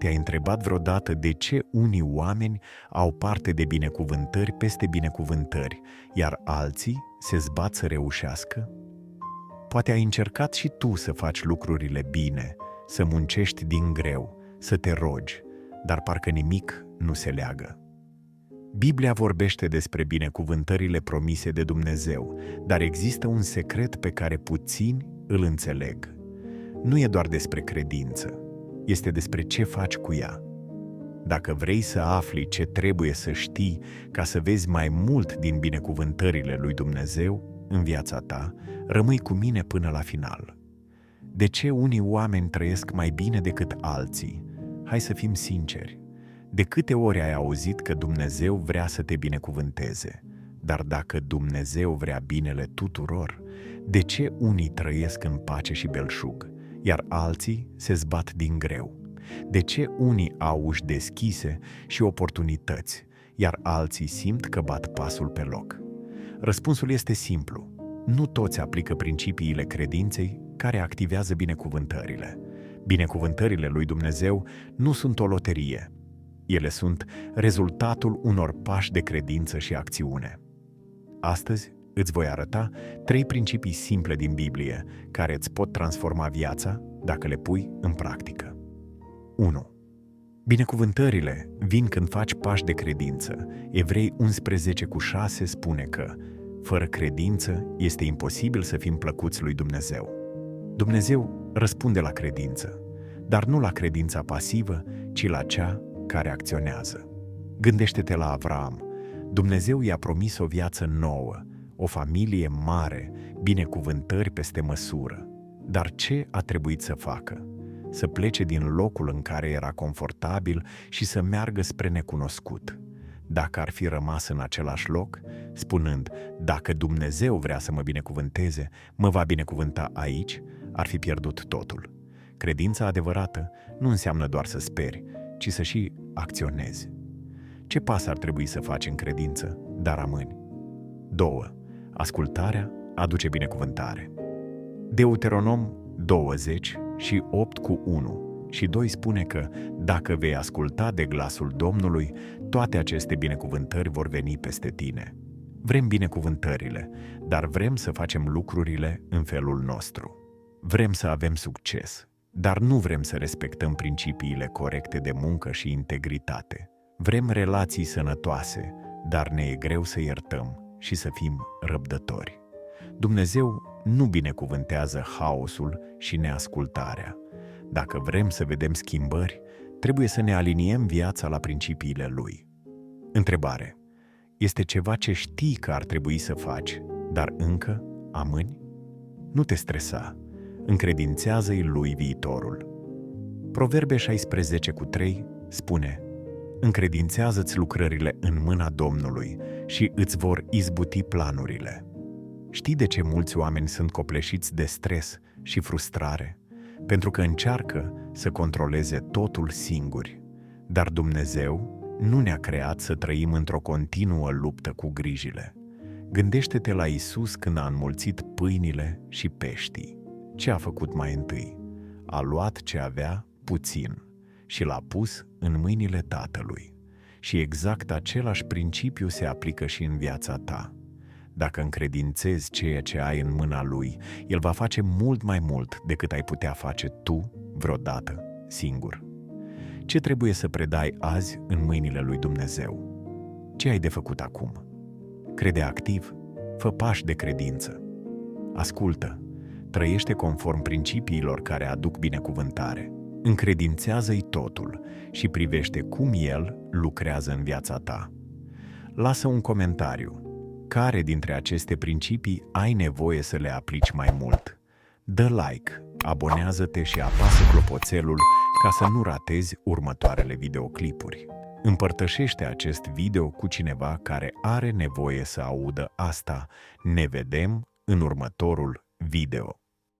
te-ai întrebat vreodată de ce unii oameni au parte de binecuvântări peste binecuvântări, iar alții se zbat să reușească? Poate ai încercat și tu să faci lucrurile bine, să muncești din greu, să te rogi, dar parcă nimic nu se leagă. Biblia vorbește despre binecuvântările promise de Dumnezeu, dar există un secret pe care puțini îl înțeleg. Nu e doar despre credință, este despre ce faci cu ea. Dacă vrei să afli ce trebuie să știi ca să vezi mai mult din binecuvântările lui Dumnezeu în viața ta, rămâi cu mine până la final. De ce unii oameni trăiesc mai bine decât alții? Hai să fim sinceri. De câte ori ai auzit că Dumnezeu vrea să te binecuvânteze? Dar dacă Dumnezeu vrea binele tuturor, de ce unii trăiesc în pace și belșug, iar alții se zbat din greu? De ce unii au uși deschise și oportunități, iar alții simt că bat pasul pe loc? Răspunsul este simplu. Nu toți aplică principiile credinței care activează binecuvântările. Binecuvântările lui Dumnezeu nu sunt o loterie. Ele sunt rezultatul unor pași de credință și acțiune. Astăzi îți voi arăta 3 principii simple din Biblie care îți pot transforma viața dacă le pui în practică. 1. Binecuvântările vin când faci pași de credință. Evrei 11:6 spune că fără credință este imposibil să fim plăcuți lui Dumnezeu. Dumnezeu răspunde la credință, dar nu la credința pasivă, ci la cea care acționează. Gândește-te la Avraam. Dumnezeu i-a promis o viață nouă, o familie mare, binecuvântări peste măsură. Dar ce a trebuit să facă? Să plece din locul în care era confortabil și să meargă spre necunoscut. Dacă ar fi rămas în același loc, spunând, dacă Dumnezeu vrea să mă binecuvânteze, mă va binecuvânta aici, ar fi pierdut totul. Credința adevărată nu înseamnă doar să speri, ci să și acționezi. Ce pas ar trebui să faci în credință, dar rămâni? 2. Ascultarea aduce binecuvântare. Deuteronom 20:8-1 spune că dacă vei asculta de glasul Domnului, toate aceste binecuvântări vor veni peste tine. Vrem binecuvântările, dar vrem să facem lucrurile în felul nostru. Vrem să avem succes, dar nu vrem să respectăm principiile corecte de muncă și integritate. Vrem relații sănătoase, dar ne e greu să iertăm și să fim răbdători. Dumnezeu nu binecuvântează haosul și neascultarea. Dacă vrem să vedem schimbări, trebuie să ne aliniem viața la principiile Lui. Întrebare. Este ceva ce știi că ar trebui să faci, dar încă amâni? Nu te stresa. Încredințează-i Lui viitorul. Proverbe 16:3 spune: încredințează-ți lucrările în mâna Domnului și îți vor izbuti planurile. Știi de ce mulți oameni sunt copleșiți de stres și frustrare? Pentru că încearcă să controleze totul singuri. Dar Dumnezeu nu ne-a creat să trăim într-o continuă luptă cu grijile. Gândește-te la Iisus când a înmulțit pâinile și peștii. Ce a făcut mai întâi? A luat ce avea, puțin, și l-a pus în mâinile Tatălui. Și exact același principiu se aplică și în viața ta. Dacă încredințezi ceea ce ai în mâna Lui, El va face mult mai mult decât ai putea face tu vreodată singur. Ce trebuie să predai azi în mâinile lui Dumnezeu? Ce ai de făcut acum? Crede activ, fă pași de credință. Ascultă, trăiește conform principiilor care aduc binecuvântare. Încredințează-i totul și privește cum El lucrează în viața ta. Lasă un comentariu. Care dintre aceste principii ai nevoie să le aplici mai mult? Dă like, abonează-te și apasă clopoțelul ca să nu ratezi următoarele videoclipuri. Împărtășește acest video cu cineva care are nevoie să audă asta. Ne vedem în următorul video.